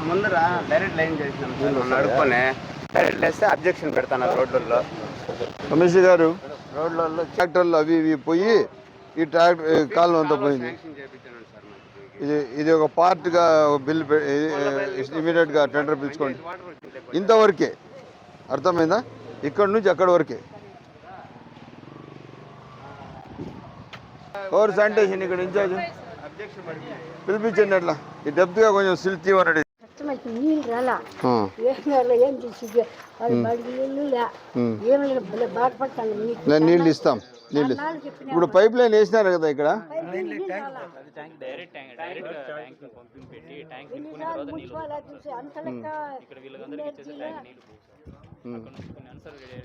ముందర direct line చేసినాం నడుపుకొని direct వేస్తే అబ్జెక్షన్ పెడతాను రోడ్లలో. కమిషనర్ గారు రోడ్లలో ట్రాక్టర్లు అవి ఇవి పోయి ఈ ట్రాక్టర్ కాలం అంతా పోయింది. ఇది ఒక పార్ట్గా బిల్ ఇమీడియట్గా టెండర్ పిలుచుకోండి. ఇంతవరకే అర్థమైందా? ఇక్కడ నుంచి అక్కడ వరకే. ఎవరు శానిటేషన్ ఇక్కడ ఇన్ఛార్జ్ పిలిపించండి. అట్లా ఈ డెప్త్గా కొంచెం సిల్తీ అన్నాడు. నీళ్ళు ఇస్తాం. నీళ్ళు ఇప్పుడు పైప్ లైన్ వేసినారు కదా ఇక్కడ.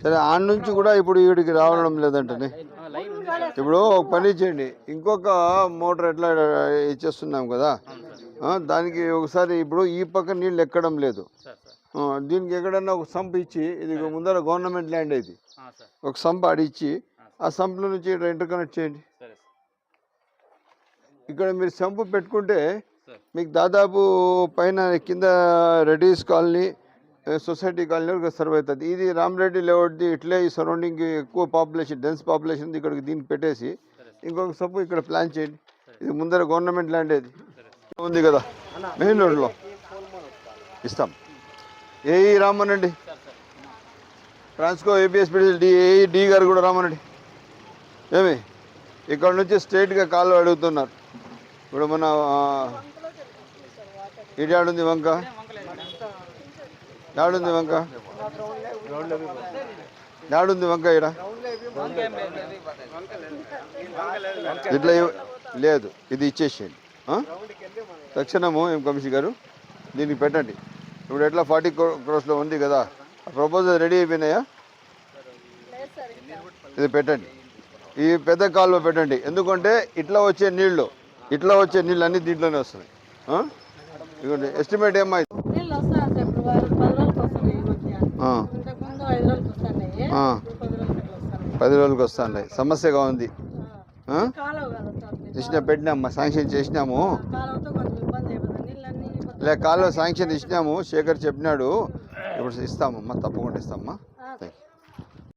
సరే ఆడ నుంచి కూడా ఇప్పుడు వీడికి రావడం లేదంటే ఇప్పుడు ఒక పని చేయండి. ఇంకొక మోటార్ ఎట్లా ఇచ్చేస్తున్నాం కదా, దానికి ఒకసారి ఇప్పుడు ఈ పక్క నీళ్ళు ఎక్కడం లేదు. దీనికి ఎక్కడన్నా ఒక సంప్ ఇచ్చి, ఇది ముందర గవర్నమెంట్ ల్యాండ్ ఇది, ఒక సంప్ ఆడిచ్చి ఆ సంప్ల నుంచి ఇంటర్ కనెక్ట్ చేయండి. ఇక్కడ మీరు సంపు పెట్టుకుంటే మీకు దాదాపు పైన కింద రెడ్డిస్ కాలనీ సొసైటీ కాలనీ వరకు సర్వ్ అవుతుంది. ఇది రామరెడ్డి లేఅవుట్ది ఇట్లే ఈ సరౌండింగ్ ఎక్కువ పాపులేషన్, డెన్స్ పాపులేషన్ ఇక్కడికి దీన్ని పెట్టేసి ఇంకొక సంపు ఇక్కడ ప్లాన్ చేయండి. ఇది ముందర గవర్నమెంట్ ల్యాండ్ ఇది ఉంది కదా, మెయిన్ రోడ్లో ఇస్తాం. ఏఈ రామనండి, ట్రాన్స్కో ఏపీఎస్పీడీ డి గారు కూడా రామనండి. ఏమి ఇక్కడ నుంచి స్ట్రైట్గా కాలు అడుగుతున్నారు. ఇప్పుడు మన ఇడాడుంది వంక, యాడుంది వంక, యాడుంది వంక ఇడ ఇట్లా లేదు. ఇది ఇచ్చేసేయండి తక్షణము. ఏం కమిషనర్ గారు దీనికి పెట్టండి. ఇప్పుడు ఎట్లా 40 crores ఉంది కదా, ప్రపోజల్ రెడీ అయిపోయినాయా? ఇది పెట్టండి, ఈ పెద్ద కాలువ పెట్టండి. ఎందుకంటే ఇట్లా వచ్చే నీళ్ళు అన్నీ దీంట్లోనే వస్తున్నాయి. ఇదిగోండి ఎస్టిమేట్ ఏమైంది? 10 రోజులకు వస్తున్నాయి. సమస్యగా ఉంది. పెట్టినాము, శాంక్షన్ చేసినాము. కాలువ శాంక్షన్ ఇచ్చినాము, శేఖర్ చెప్పినాడు. ఇప్పుడు ఇస్తామమ్మా, తప్పకుండా ఇస్తామమ్మా.